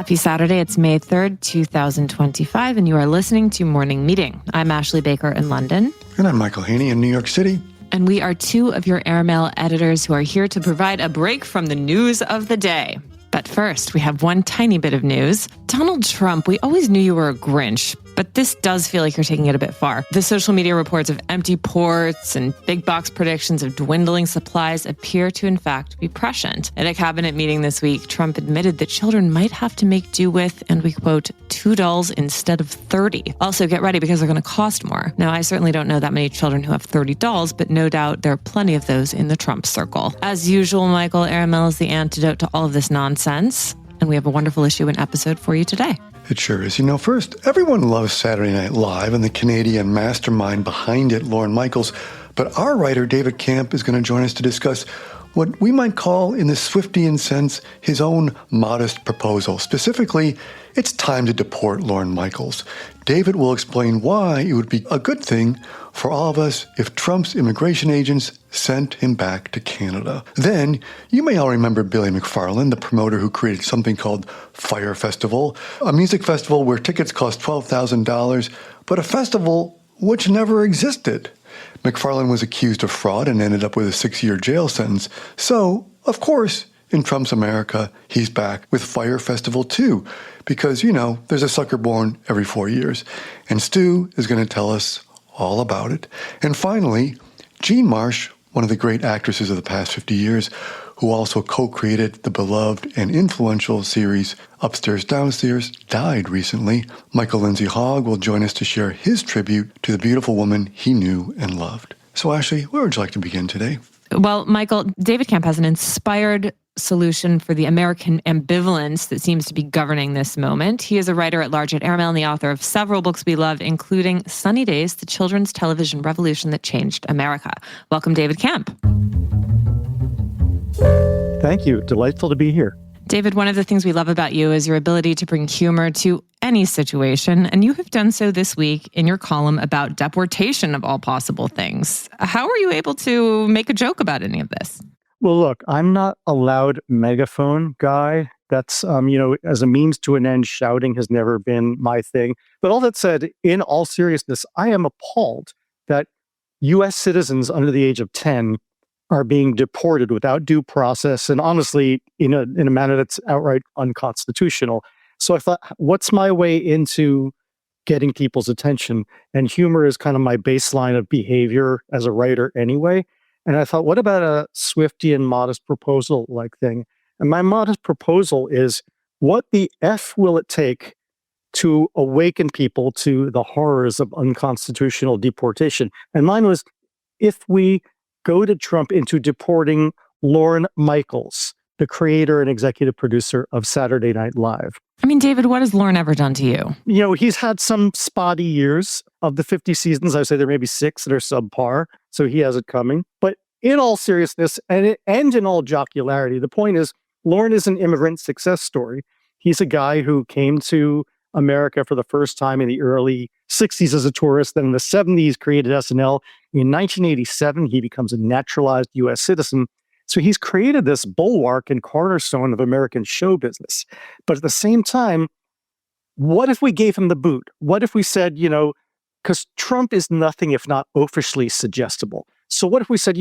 Happy Saturday. It's May 3rd, 2025, and you are listening to Morning Meeting. I'm Ashley Baker in London. And I'm Michael Haney in New York City. And we are two of your Airmail editors who are here to provide a break from the news of the day. But first, we have one tiny bit of news. Donald Trump, we always knew you were a Grinch, but this does feel like you're taking it a bit far. The social media reports of empty ports and big box predictions of dwindling supplies appear to, in fact, be prescient. At a cabinet meeting this week, Trump admitted that children might have to make do with, and we quote, $2 instead of 30. Also, get ready because they're going to cost more. Now, I certainly don't know that many children who have 30 dolls, but no doubt there are plenty of those in the Trump circle. As usual, Michael, Airmail is the antidote to all of this nonsense, and we have a wonderful issue and episode for you today. It sure is. You know, first, everyone loves Saturday Night Live and the Canadian mastermind behind it, Lorne Michaels. But our writer, David Camp, is going to join us to discuss what we might call, in the Swiftian sense, his own modest proposal. Specifically, it's time to deport Lorne Michaels. David will explain why it would be a good thing for all of us if Trump's immigration agents sent him back to Canada. Then, you may all remember Billy McFarland, the promoter who created something called Fire Festival, a music festival where tickets cost $12,000, but a festival which never existed. McFarland was accused of fraud and ended up with a 6-year jail sentence. So, of course, in Trump's America, he's back with Fire Festival 2, because, you know, there's a sucker born every 4 years. And Stu is going to tell us all about it. And finally, Jean Marsh, one of the great actresses of the past 50 years, who also co-created the beloved and influential series Upstairs, Downstairs, died recently. Michael Lindsay Hogg will join us to share his tribute to the beautiful woman he knew and loved. So, Ashley, where would you like to begin today? Well, Michael, David Camp has an inspired solution for the American ambivalence that seems to be governing this moment. He is a writer at large at Airmail and the author of several books we love, including Sunny Days, the children's television revolution that changed America. Welcome, David Camp. Thank you. Delightful to be here. David, one of the things we love about you is your ability to bring humor to any situation, and you have done so this week in your column about deportation of all possible things. How are you able to make a joke about any of this? Well, look, I'm not a loud megaphone guy. That's, as a means to an end, shouting has never been my thing. But all that said, in all seriousness, I am appalled that U.S. citizens under the age of 10 are being deported without due process, and honestly, in a manner that's outright unconstitutional. So I thought, what's my way into getting people's attention? And humor is kind of my baseline of behavior as a writer anyway. And I thought, what about a Swiftian modest proposal like thing? And my modest proposal is, what the F will it take to awaken people to the horrors of unconstitutional deportation? And mine was, if we goaded Trump into deporting Lorne Michaels, the creator and executive producer of Saturday Night Live. I mean, David, what has Lorne ever done to you? You know, he's had some spotty years. Of the 50 seasons, I would say there may be 6 that are subpar, so he has it coming. But in all seriousness, and in all jocularity, the point is, Lorne is an immigrant success story. He's a guy who came to America for the first time in the early 60s as a tourist, then in the 70s created SNL. In 1987, he becomes a naturalized U.S. citizen. So he's created this bulwark and cornerstone of American show business. But at the same time, what if we gave him the boot? What if we said, because Trump is nothing if not oafishly suggestible. So what if we said,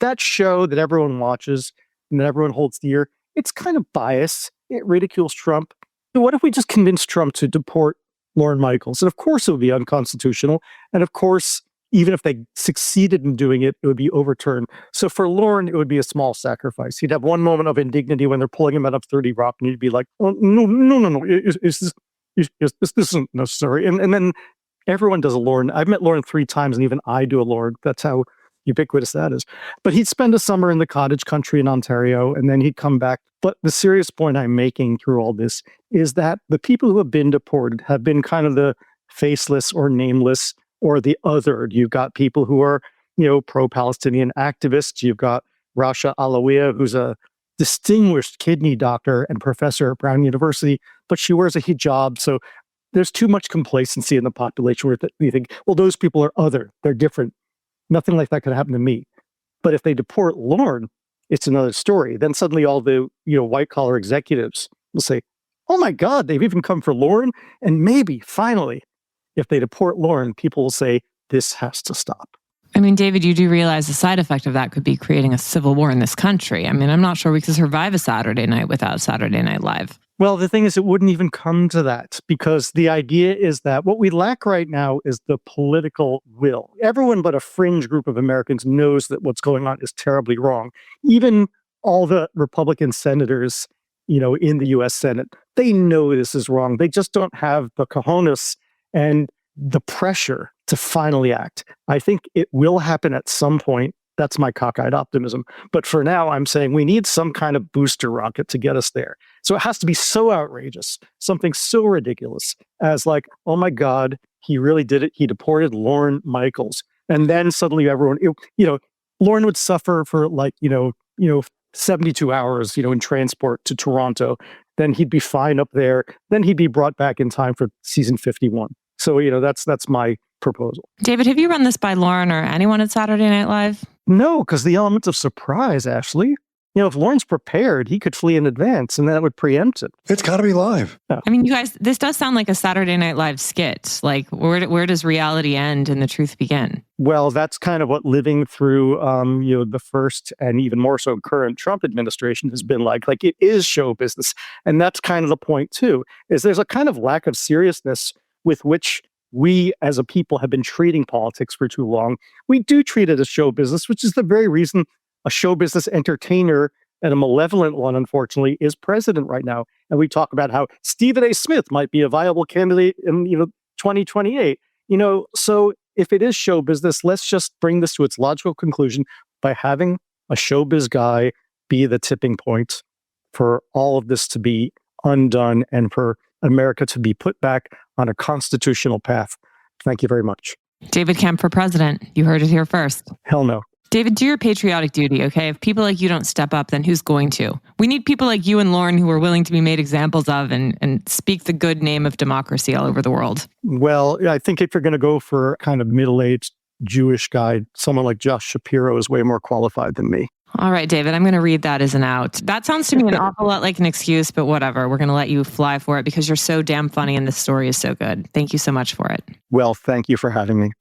that show that everyone watches and that everyone holds dear, it's kind of biased. It ridicules Trump. So what if we just convinced Trump to deport Lorne Michaels? And of course it would be unconstitutional. And of course, even if they succeeded in doing it, it would be overturned. So for Lorne, it would be a small sacrifice. He'd have one moment of indignity when they're pulling him out of 30 Rock, and he'd be like, oh, no. This isn't necessary. And then everyone does a Lorne. I've met Lorne 3 times, and even I do a Lorne. That's how ubiquitous that is. But he'd spend a summer in the cottage country in Ontario, and then he'd come back. But the serious point I'm making through all this is that the people who have been deported have been kind of the faceless or nameless or the othered. You've got people who are, pro-Palestinian activists. You've got Rasha Alawiya, who's a distinguished kidney doctor and professor at Brown University, but she wears a hijab. So there's too much complacency in the population where you think, well, those people are other. They're different. Nothing like that could happen to me. But if they deport Lorne, it's another story. Then suddenly all the white collar executives will say, oh my God, they've even come for Lorne. And maybe, finally, if they deport Lorne, people will say, this has to stop. I mean, David, you do realize the side effect of that could be creating a civil war in this country. I mean, I'm not sure we could survive a Saturday night without Saturday Night Live. Well, the thing is, it wouldn't even come to that, because the idea is that what we lack right now is the political will. Everyone but a fringe group of Americans knows that what's going on is terribly wrong. Even all the Republican senators, in the U.S. Senate, they know this is wrong. They just don't have the cojones and the pressure to finally act. I think it will happen at some point. That's my cockeyed optimism. But for now, I'm saying we need some kind of booster rocket to get us there. So it has to be so outrageous, something so ridiculous as like, oh my God, he really did it. He deported Lorne Michaels. And then suddenly everyone, Lorne would suffer for 72 hours, in transport to Toronto. Then he'd be fine up there. Then he'd be brought back in time for season 51. So, that's my proposal. David, have you run this by Lorne or anyone at Saturday Night Live? No, because the element of surprise, Ashley. If Lorne's prepared, he could flee in advance, and that would preempt it. It's got to be live. Yeah. I mean, you guys, this does sound like a Saturday Night Live skit. Like, where does reality end and the truth begin? Well, that's kind of what living through, the first and even more so current Trump administration has been like. Like, it is show business. And that's kind of the point, too, is there's a kind of lack of seriousness with which we as a people have been treating politics for too long. We do treat it as show business, which is the very reason a show business entertainer, and a malevolent one, unfortunately, is president right now. And we talk about how Stephen A. Smith might be a viable candidate in 2028. So if it is show business, let's just bring this to its logical conclusion by having a showbiz guy be the tipping point for all of this to be undone and for America to be put back on a constitutional path. Thank you very much. David Kemp for president. You heard it here first. Hell no. David, do your patriotic duty, okay? If people like you don't step up, then who's going to? We need people like you and Lorne who are willing to be made examples of and speak the good name of democracy all over the world. Well, I think if you're going to go for kind of middle-aged Jewish guy, someone like Josh Shapiro is way more qualified than me. All right, David, I'm going to read that as an out. That sounds to me an awful lot like an excuse, but whatever. We're going to let you fly for it because you're so damn funny and this story is so good. Thank you so much for it. Well, thank you for having me.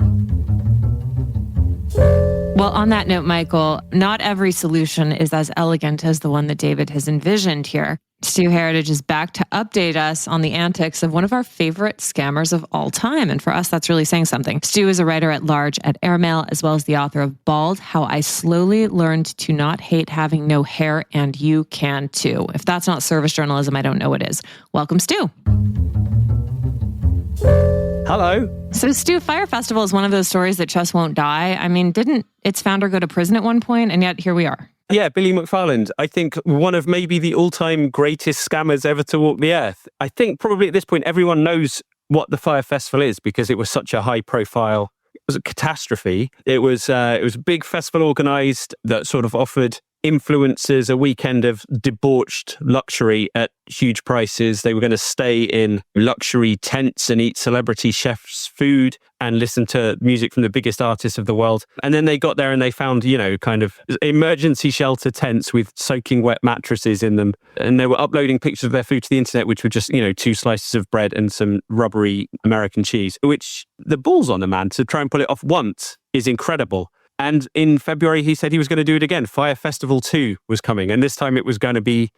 Well, on that note, Michael, not every solution is as elegant as the one that David has envisioned here. Stu Heritage is back to update us on the antics of one of our favorite scammers of all time. And for us, that's really saying something. Stu is a writer at large at Airmail, as well as the author of Bald, How I Slowly Learned to Not Hate Having No Hair, and You Can Too. If that's not service journalism, I don't know what is. Welcome, Stu. Hello. So, Stu, Fire Festival is one of those stories that just won't die. I mean, didn't its founder go to prison at one point? And yet here we are. Yeah, Billy McFarland, I think one of maybe the all-time greatest scammers ever to walk the earth. I think probably at this point, everyone knows what the Fire Festival is because it was such a high-profile, it was a catastrophe. It was a big festival organized that sort of offered influencers a weekend of debauched luxury at huge prices. They were going to stay in luxury tents and eat celebrity chefs' food and listen to music from the biggest artists of the world. And then they got there and they found, kind of emergency shelter tents with soaking wet mattresses in them. And they were uploading pictures of their food to the internet, which were just, 2 slices of bread and some rubbery American cheese, which the balls on the man to try and pull it off once is incredible. And in February, he said he was going to do it again. Fire Festival 2 was coming. And this time it was going to be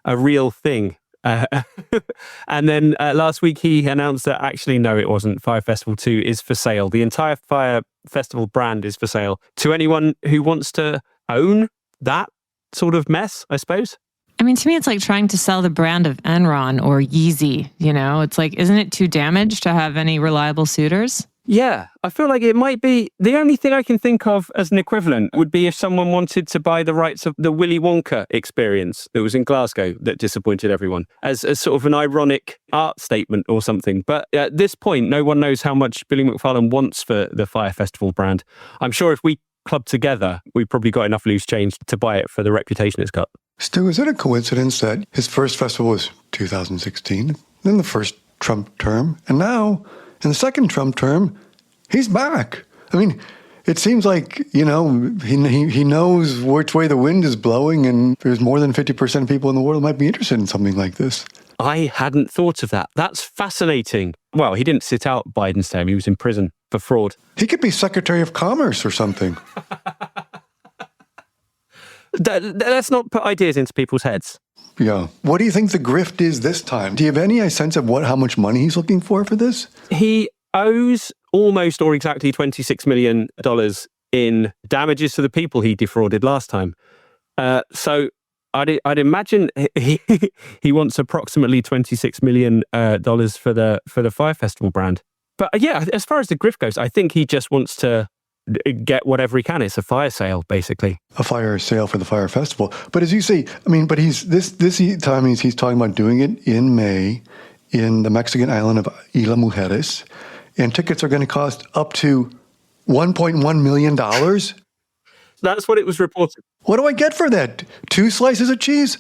a real thing. And then last week, he announced that actually, no, it wasn't. Fire Festival 2 is for sale. The entire Fire Festival brand is for sale to anyone who wants to own that sort of mess, I suppose. I mean, to me, it's like trying to sell the brand of Enron or Yeezy. It's like, isn't it too damaged to have any reliable suitors? Yeah, I feel like it might be the only thing I can think of as an equivalent would be if someone wanted to buy the rights of the Willy Wonka experience that was in Glasgow that disappointed everyone as sort of an ironic art statement or something. But at this point, no one knows how much Billy McFarland wants for the Fire Festival brand. I'm sure if we club together, we probably got enough loose change to buy it for the reputation it's got. Stu, is it a coincidence that his first festival was 2016, then the first Trump term, and now in the second Trump term, he's back? I mean, it seems like, he knows which way the wind is blowing, and there's more than 50% of people in the world might be interested in something like this. I hadn't thought of that. That's fascinating. Well, he didn't sit out Biden's term. He was in prison for fraud. He could be Secretary of Commerce or something. Let's not put ideas into people's heads. Yeah. What do you think the grift is this time? Do you have any sense of how much money he's looking for this? He owes almost or exactly $26 million in damages to the people he defrauded last time. So I'd imagine he wants approximately $26 million for the Fire Festival brand. But yeah, as far as the grift goes, I think he just wants to get whatever he can. It's a fire sale, basically. A fire sale for the Fire Festival. But as you say, but he's this time he's talking about doing it in May in the Mexican island of Isla Mujeres, and tickets are going to cost up to $1.1 million. That's what it was reported. What do I get for that? 2 slices of cheese?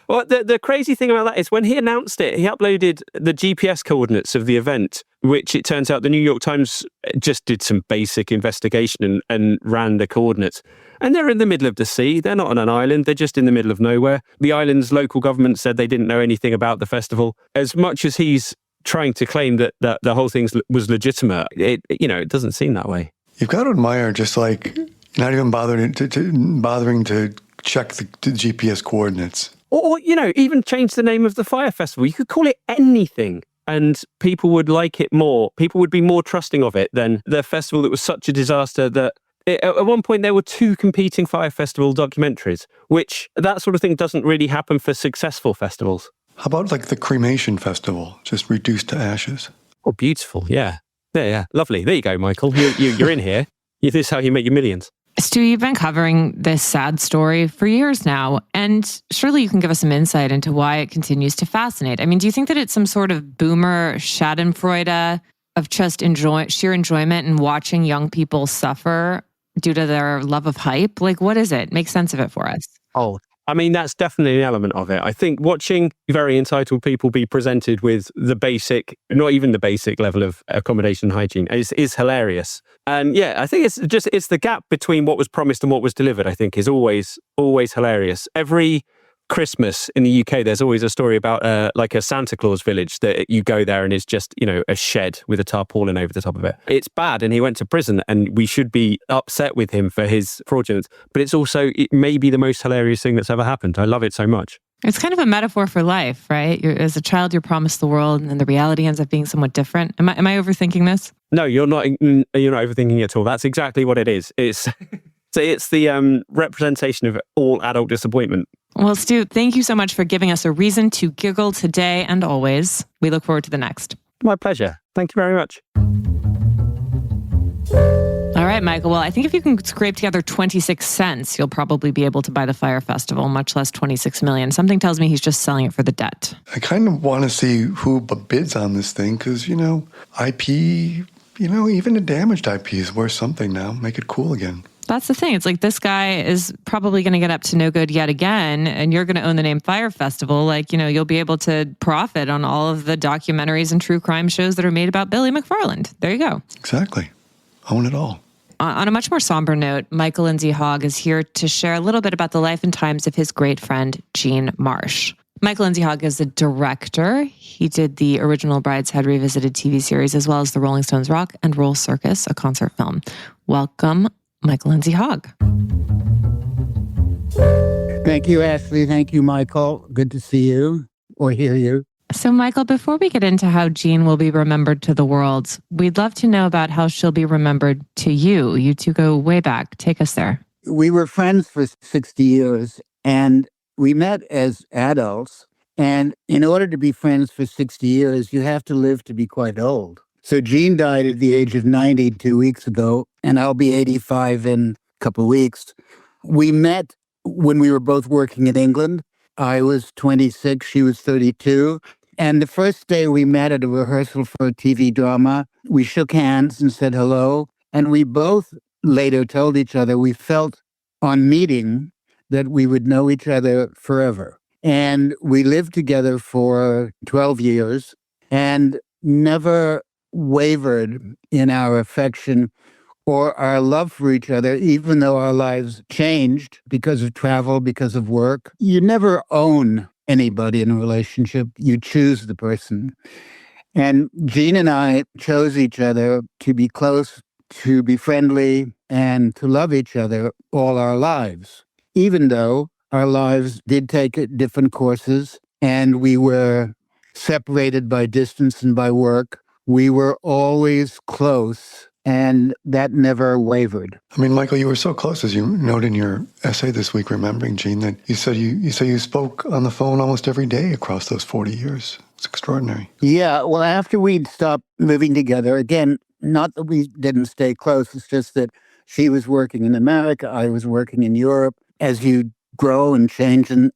Well, the crazy thing about that is when he announced it, he uploaded the GPS coordinates of the event, which it turns out the New York Times just did some basic investigation and ran the coordinates. And they're in the middle of the sea. They're not on an island. They're just in the middle of nowhere. The island's local government said they didn't know anything about the festival. As much as he's trying to claim that the whole thing was legitimate, it doesn't seem that way. You've got to admire just like not even bothering to check the GPS coordinates. Or, even change the name of the Fire Festival. You could call it anything and people would like it more. People would be more trusting of it than the festival that was such a disaster that at one point there were 2 competing Fire Festival documentaries, which that sort of thing doesn't really happen for successful festivals. How about like the cremation festival, just reduced to ashes? Oh, beautiful. Yeah. Yeah. Lovely. There you go, Michael. You're in here. This is how you make your millions. Stu, you've been covering this sad story for years now, and surely you can give us some insight into why it continues to fascinate. Do you think that it's some sort of boomer schadenfreude of just sheer enjoyment in watching young people suffer due to their love of hype? Like, what is it? Make sense of it for us. Oh, that's definitely an element of it. I think watching very entitled people be presented with the basic, not even the basic level of accommodation and hygiene is hilarious. And yeah, I think it's the gap between what was promised and what was delivered, I think is always hilarious. Every Christmas in the UK, there's always a story about like a Santa Claus village that you go there and it's just, a shed with a tarpaulin over the top of it. It's bad and he went to prison and we should be upset with him for his fraudulence. But it may be the most hilarious thing that's ever happened. I love it so much. It's kind of a metaphor for life, right? As a child, you're promised the world and then the reality ends up being somewhat different. Am I overthinking this? No, you're not overthinking it at all. That's exactly what it is. It's the representation of all adult disappointment. Well, Stu, thank you so much for giving us a reason to giggle today and always. We look forward to the next. My pleasure. Thank you very much. All right, Michael. Well, I think if you can scrape together 26 cents, you'll probably be able to buy the Fire Festival, much less 26 million. Something tells me he's just selling it for the debt. I kind of want to see who bids on this thing because, IP, even a damaged IP is worth something now. Make it cool again. That's the thing. It's like this guy is probably going to get up to no good yet again, and you're going to own the name Fire Festival. You'll be able to profit on all of the documentaries and true crime shows that are made about Billy McFarland. There you go. Exactly. Own it all. On a much more somber note, Michael Lindsay Hogg is here to share a little bit about the life and times of his great friend, Gene Marsh. Michael Lindsay Hogg is a director. He did the original Brideshead Revisited TV series, as well as the Rolling Stones Rock and Roll Circus, a concert film. Welcome, Michael Lindsay Hogg. Thank you, Ashley. Thank you, Michael. Good to see you or hear you. So, Michael, before we get into how Jean will be remembered to the world, we'd love to know about how she'll be remembered to you. You two go way back. Take us there. We were friends for 60 years, and we met as adults. And in order to be friends for 60 years, you have to live to be quite old. So Jean died at the age of 90 2 weeks ago, and I'll be 85 in a couple of weeks. We met when we were both working in England. I was 26, she was 32. And the first day we met at a rehearsal for a TV drama, we shook hands and said hello. And we both later told each other we felt on meeting that we would know each other forever. And we lived together for 12 years and never wavered in our affection or our love for each other, even though our lives changed because of travel, because of work. You never own anybody in a relationship. You choose the person. And Jean and I chose each other to be close, to be friendly, and to love each other all our lives, even though our lives did take different courses and we were separated by distance and by work. We were always close, and that never wavered. I mean, Michael, you were so close, as you note in your essay this week, Remembering Jean, that you said you spoke on the phone almost every day across those 40 years. It's extraordinary. Yeah, well, after we'd stopped living together, again, not that we didn't stay close, it's just that she was working in America, I was working in Europe. As you grow and change in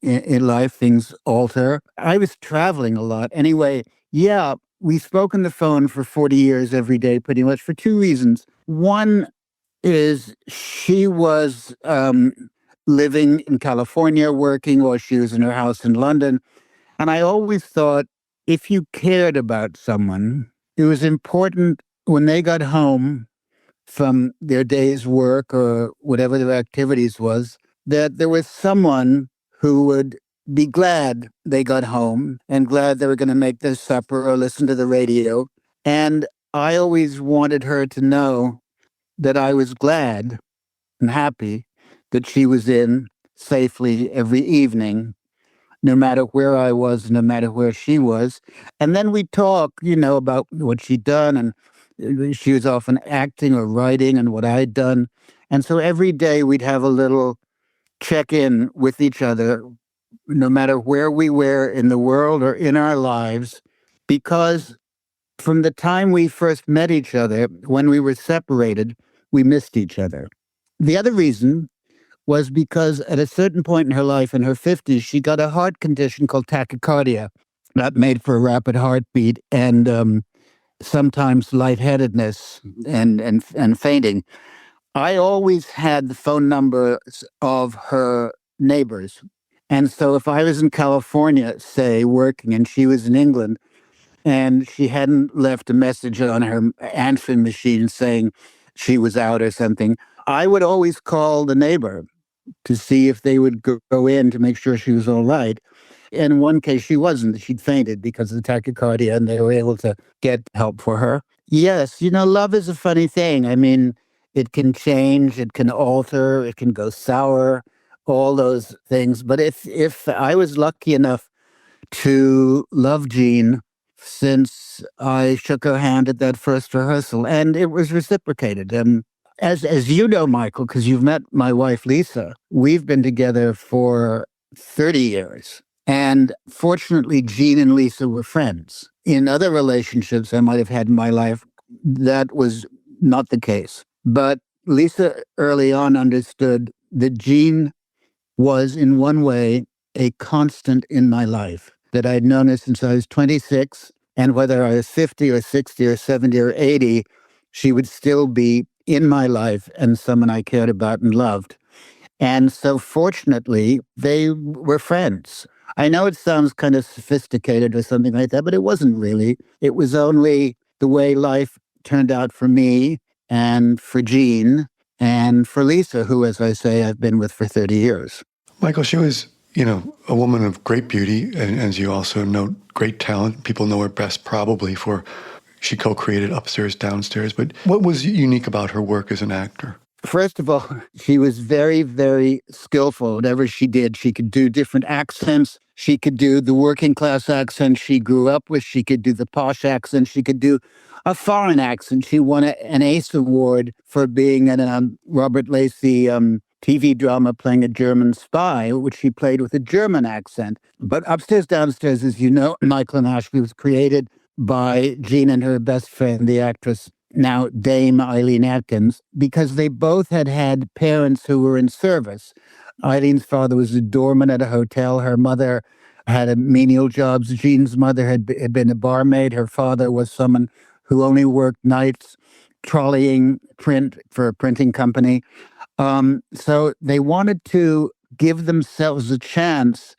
life, things alter. I was traveling a lot. Anyway, yeah, we spoke on the phone for 40 years every day, pretty much for two reasons. One is she was living in California working, or she was in her house in London. And I always thought if you cared about someone, it was important when they got home from their day's work or whatever their activities was, that there was someone who would be glad they got home and glad they were going to make their supper or listen to the radio. And I always wanted her to know that I was glad and happy that she was in safely every evening, no matter where I was, no matter where she was. And then we talk, about what she'd done. And she was often acting or writing and what I'd done. And so every day we'd have a little check in with each other, no matter where we were in the world or in our lives, because from the time we first met each other, when we were separated, we missed each other. The other reason was because at a certain point in her life, in her 50s, she got a heart condition called tachycardia that made for a rapid heartbeat and sometimes lightheadedness and fainting. I always had the phone numbers of her neighbors. And so if I was in California, say, working, and she was in England, and she hadn't left a message on her answering machine saying she was out or something, I would always call the neighbor to see if they would go in to make sure she was all right. In one case, she wasn't. She'd fainted because of the tachycardia, and they were able to get help for her. Yes, love is a funny thing. I mean, it can change, it can alter, it can go sour, all those things. But if I was lucky enough to love Jean since I shook her hand at that first rehearsal, and it was reciprocated. And as you know, Michael, because you've met my wife, Lisa, we've been together for 30 years. And fortunately, Jean and Lisa were friends. In other relationships I might have had in my life, that was not the case. But Lisa early on understood that Jean was, in one way, a constant in my life, that I'd known her since I was 26. And whether I was 50 or 60 or 70 or 80, she would still be in my life and someone I cared about and loved. And so fortunately, they were friends. I know it sounds kind of sophisticated or something like that, but it wasn't really. It was only the way life turned out for me and for Jean and for Lisa, who, as I say, I've been with for 30 years. Michael, she was, a woman of great beauty, and as you also note, great talent. People know her best probably for she co-created Upstairs, Downstairs. But what was unique about her work as an actor? First of all, she was very, very skillful. Whatever she did, she could do different accents. She could do the working class accent she grew up with. She could do the posh accent. She could do a foreign accent. She won an ACE Award for being in a Robert Lacey TV drama playing a German spy, which she played with a German accent. But Upstairs, Downstairs, as you know, Michael and Ashley was created by Jean and her best friend, the actress, now Dame Eileen Atkins, because they both had parents who were in service. Eileen's father was a doorman at a hotel. Her mother had menial jobs. Jean's mother had been a barmaid. Her father was someone who only worked nights, trolleying print for a printing company. So they wanted to give themselves a chance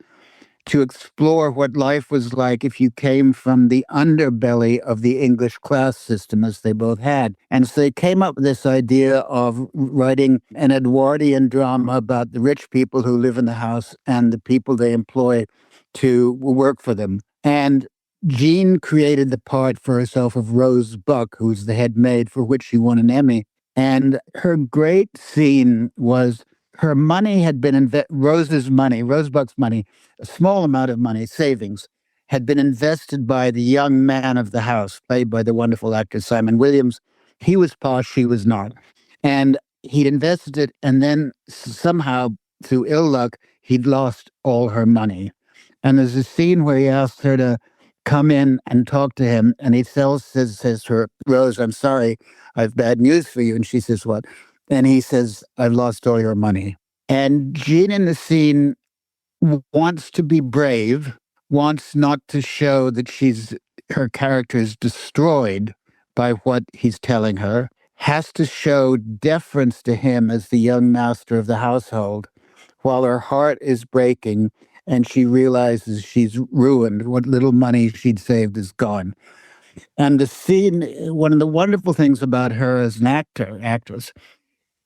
to explore what life was like if you came from the underbelly of the English class system, as they both had. And so they came up with this idea of writing an Edwardian drama about the rich people who live in the house and the people they employ to work for them. And Jean created the part for herself of Rose Buck, who's the head maid, for which she won an Emmy. And her great scene was her money had been Rose's money, Rose Buck's money, a small amount of money, savings, had been invested by the young man of the house, played by the wonderful actor Simon Williams. He was posh, she was not. And he'd invested it, and then somehow, through ill luck, he'd lost all her money. And there's a scene where he asks her to come in and talk to him, and he says to her, Rose, I'm sorry, I have bad news for you. And she says, what? And he says, I've lost all your money. And Jean in the scene wants to be brave, wants not to show that her character is destroyed by what he's telling her, has to show deference to him as the young master of the household, while her heart is breaking and she realizes she's ruined. What little money she'd saved is gone. And the scene, one of the wonderful things about her as an actress,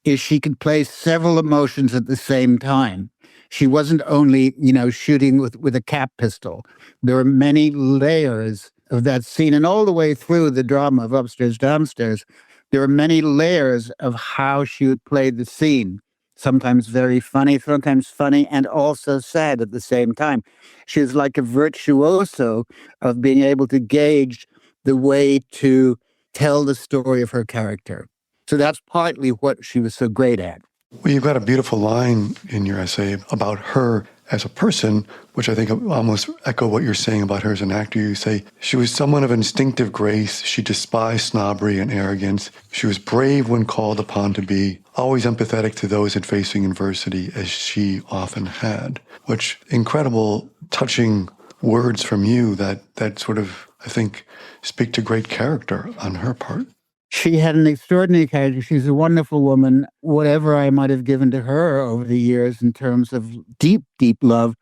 is she could play several emotions at the same time. She wasn't only, shooting with a cap pistol. There were many layers of that scene, and all the way through the drama of Upstairs, Downstairs, there were many layers of how she would play the scene. Sometimes very funny, sometimes funny, and also sad at the same time. She was like a virtuoso of being able to gauge the way to tell the story of her character. So that's partly what she was so great at. Well, you've got a beautiful line in your essay about her as a person, which I think almost echo what you're saying about her as an actor. You say, she was someone of instinctive grace. She despised snobbery and arrogance. She was brave when called upon to be, always empathetic to those in facing adversity, as she often had. Which incredible, touching words from you that sort of, I think, speak to great character on her part. She had an extraordinary character. She's a wonderful woman. Whatever I might have given to her over the years in terms of deep, deep love,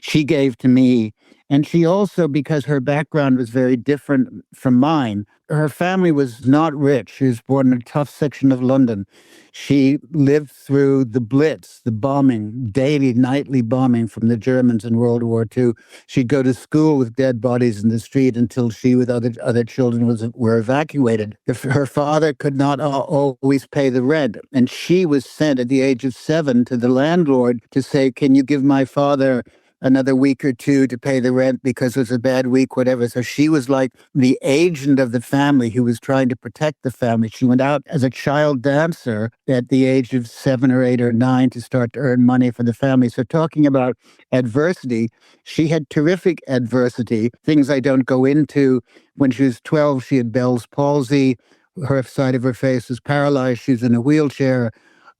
she gave to me. And she also, because her background was very different from mine, her family was not rich. She was born in a tough section of London. She lived through the Blitz, the bombing, daily, nightly bombing from the Germans in World War II. She'd go to school with dead bodies in the street until she, with other children, were evacuated. Her father could not always pay the rent, and she was sent at the age of 7 to the landlord to say, can you give my father another week or two to pay the rent because it was a bad week, whatever. So she was like the agent of the family who was trying to protect the family. She went out as a child dancer at the age of 7 or 8 or 9 to start to earn money for the family. So talking about adversity, she had terrific adversity, things I don't go into. When she was 12, she had Bell's palsy. Her side of her face was paralyzed. She was in a wheelchair.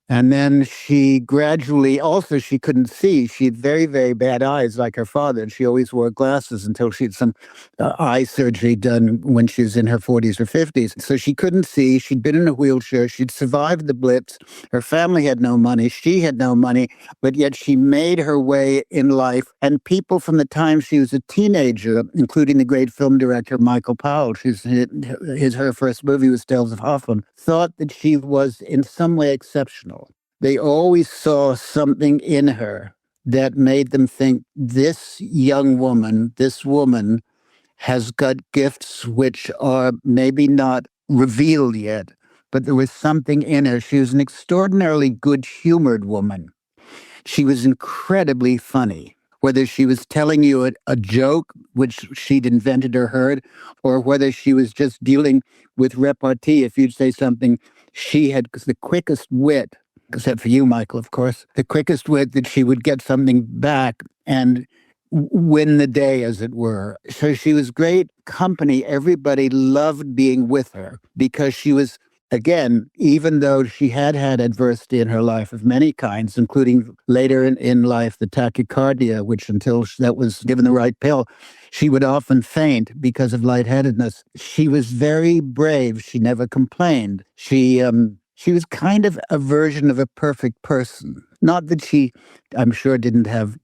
And then she gradually, also she couldn't see. She had very, very bad eyes like her father. And she always wore glasses until she had some eye surgery done when she was in her 40s or 50s. So she couldn't see. She'd been in a wheelchair. She'd survived the Blitz. Her family had no money. She had no money. But yet she made her way in life. And people from the time she was a teenager, including the great film director Michael Powell, her first movie was Tales of Hoffman, thought that she was in some way exceptional. They always saw something in her that made them think this young woman, this woman has got gifts which are maybe not revealed yet, but there was something in her. She was an extraordinarily good-humored woman. She was incredibly funny, whether she was telling you a joke, which she'd invented or heard, or whether she was just dealing with repartee. If you'd say something, she had the quickest wit, except for you, Michael, of course, the quickest wit that she would get something back and win the day, as it were. So she was great company. Everybody loved being with her because she was, again, even though she had adversity in her life of many kinds, including later in life, the tachycardia, which until that was given the right pill, she would often faint because of lightheadedness. She was very brave. She never complained. She was kind of a version of a perfect person. Not that she, I'm sure, didn't have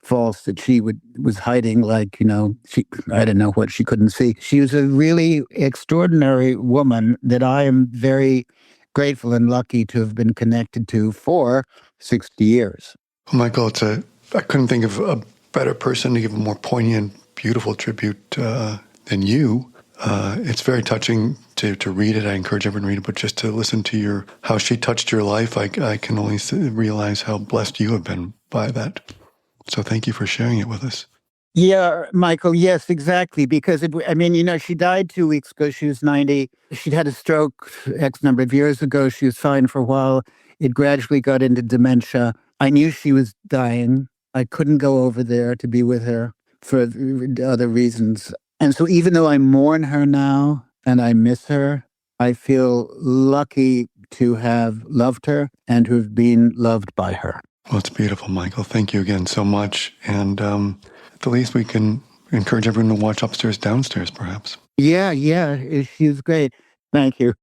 faults that she was hiding, like, I don't know what she couldn't see. She was a really extraordinary woman that I am very grateful and lucky to have been connected to for 60 years. Well, Michael, I couldn't think of a better person to give a more poignant, beautiful tribute than you. It's very touching to read it. I encourage everyone to read it, but just to listen to how she touched your life, I can only realize how blessed you have been by that. So thank you for sharing it with us. Yeah, Michael, yes, exactly. Because, she died 2 weeks ago. She was 90. She'd had a stroke X number of years ago. She was fine for a while. It gradually got into dementia. I knew she was dying. I couldn't go over there to be with her for other reasons. And so even though I mourn her now and I miss her, I feel lucky to have loved her and to have been loved by her. Well, it's beautiful, Michael. Thank you again so much. And at the least, we can encourage everyone to watch Upstairs, Downstairs, perhaps. Yeah, she was great. Thank you.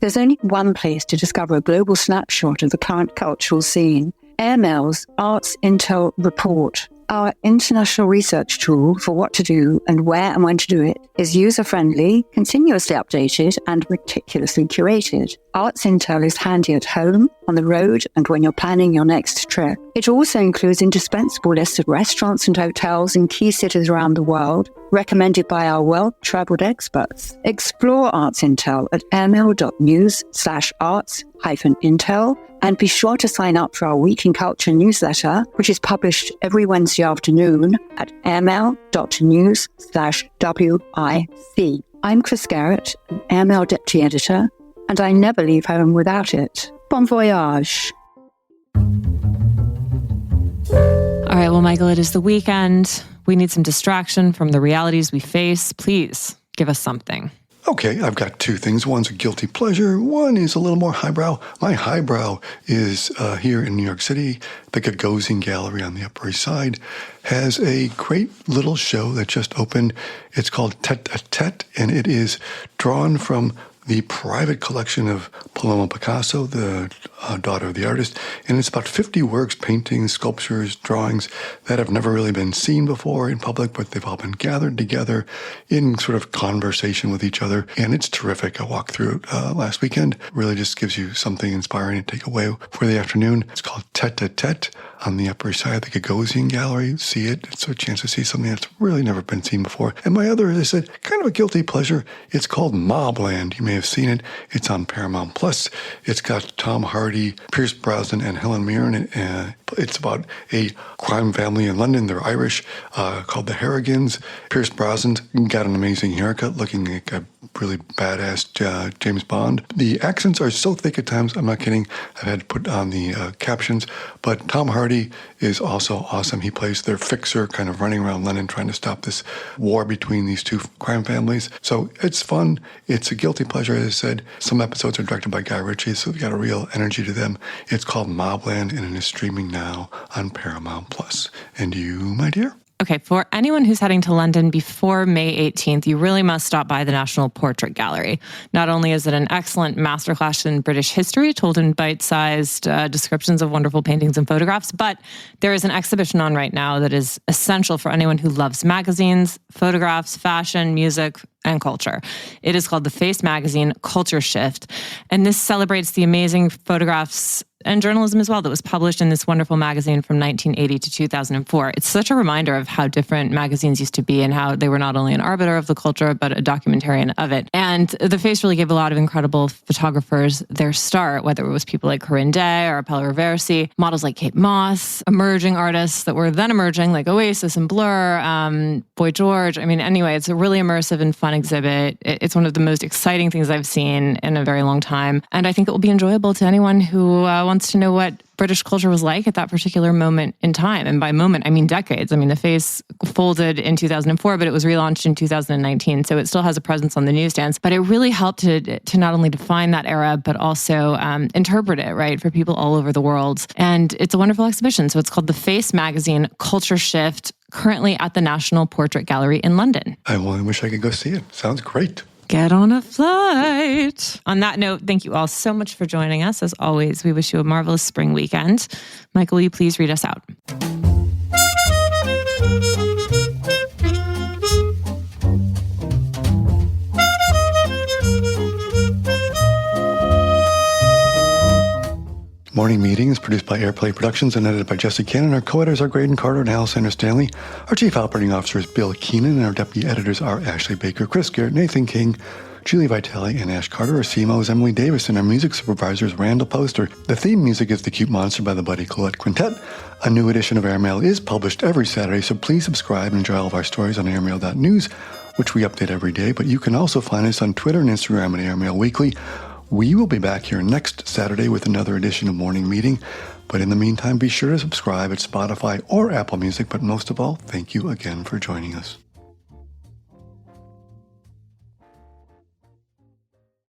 There's only one place to discover a global snapshot of the current cultural scene. Airmail's Arts Intel Report, our international research tool for what to do and where and when to do it, is user-friendly, continuously updated, and meticulously curated. Arts Intel is handy at home, on the road, and when you're planning your next trip. It also includes indispensable lists of restaurants and hotels in key cities around the world, recommended by our well-traveled experts. Explore Arts Intel at airmail.news/arts-intel, and be sure to sign up for our Week in Culture newsletter, which is published every Wednesday afternoon at airmail.news/WIC. I'm Chris Garrett, an Airmail Deputy Editor, and I never leave home without it. Bon voyage. All right, well, Michael, it is the weekend. We need some distraction from the realities we face. Please give us something. Okay, I've got 2 things. One's a guilty pleasure. One is a little more highbrow. My highbrow is here in New York City. The Gagosian Gallery on the Upper East Side has a great little show that just opened. It's called Tête-à-Tête, and it is drawn from the private collection of Paloma Picasso, the daughter of the artist. And it's about 50 works, paintings, sculptures, drawings that have never really been seen before in public, but they've all been gathered together in sort of conversation with each other. And it's terrific. I walked through it last weekend. Really just gives you something inspiring to take away for the afternoon. It's called Tête-à-Tête on the Upper East Side of the Gagosian Gallery. See it. It's a chance to see something that's really never been seen before. And my other, as I said, kind of a guilty pleasure. It's called Mobland. You may have seen it. It's on Paramount Plus. It's got Tom Hardy, Pierce Brosnan, and Helen Mirren. It's about a crime family in London. They're Irish, called the Harrigans. Pierce Brosnan got an amazing haircut, looking like a really badass James Bond. The accents are so thick at times, I'm not kidding. I've had to put on the captions. But Tom Hardy is also awesome. He plays their fixer, kind of running around London trying to stop this war between these 2 crime families. So it's fun. It's a guilty pleasure, as I said. Some episodes are directed by Guy Ritchie, so they've got a real energy to them. It's called Mobland, and it is streaming now on Paramount Plus. And you, my dear? Okay, for anyone who's heading to London before May 18th, you really must stop by the National Portrait Gallery. Not only is it an excellent masterclass in British history, told in bite-sized descriptions of wonderful paintings and photographs, but there is an exhibition on right now that is essential for anyone who loves magazines, photographs, fashion, music, and culture. It is called the Face Magazine Culture Shift, and this celebrates the amazing photographs and journalism as well that was published in this wonderful magazine from 1980 to 2004. It's such a reminder of how different magazines used to be and how they were not only an arbiter of the culture, but a documentarian of it. And the Face really gave a lot of incredible photographers their start, whether it was people like Corinne Day or Appella Reversi, models like Kate Moss, emerging artists that were then emerging like Oasis and Blur, Boy George. I mean, anyway, it's a really immersive and fun exhibit. It's one of the most exciting things I've seen in a very long time. And I think it will be enjoyable to anyone who wants to know what British culture was like at that particular moment in time. And by moment, I mean decades. I mean, the Face folded in 2004, but it was relaunched in 2019. So it still has a presence on the newsstands. But it really helped to not only define that era, but also interpret it, right, for people all over the world. And it's a wonderful exhibition. So it's called the Face Magazine Culture Shift, currently at the National Portrait Gallery in London. I only wish I could go see it. Sounds great. Get on a flight. On that note, thank you all so much for joining us. As always, we wish you a marvelous spring weekend. Michael, will you please read us out? Morning Meeting is produced by Airplay Productions and edited by Jesse Cannon. Our co-editors are Graydon Carter and Alexander Stanley. Our chief operating officer is Bill Keenan, and our deputy editors are Ashley Baker, Chris Garrett, Nathan King, Julie Vitale, and Ash Carter. Our CMO is Emily Davis, and our music supervisor is Randall Poster. The theme music is The Cute Monster by the Buddy Collette Quintet. A new edition of Airmail is published every Saturday, so please subscribe and enjoy all of our stories on airmail.news, which we update every day. But you can also find us on Twitter and Instagram at Airmail Weekly. We will be back here next Saturday with another edition of Morning Meeting. But in the meantime, be sure to subscribe at Spotify or Apple Music. But most of all, thank you again for joining us.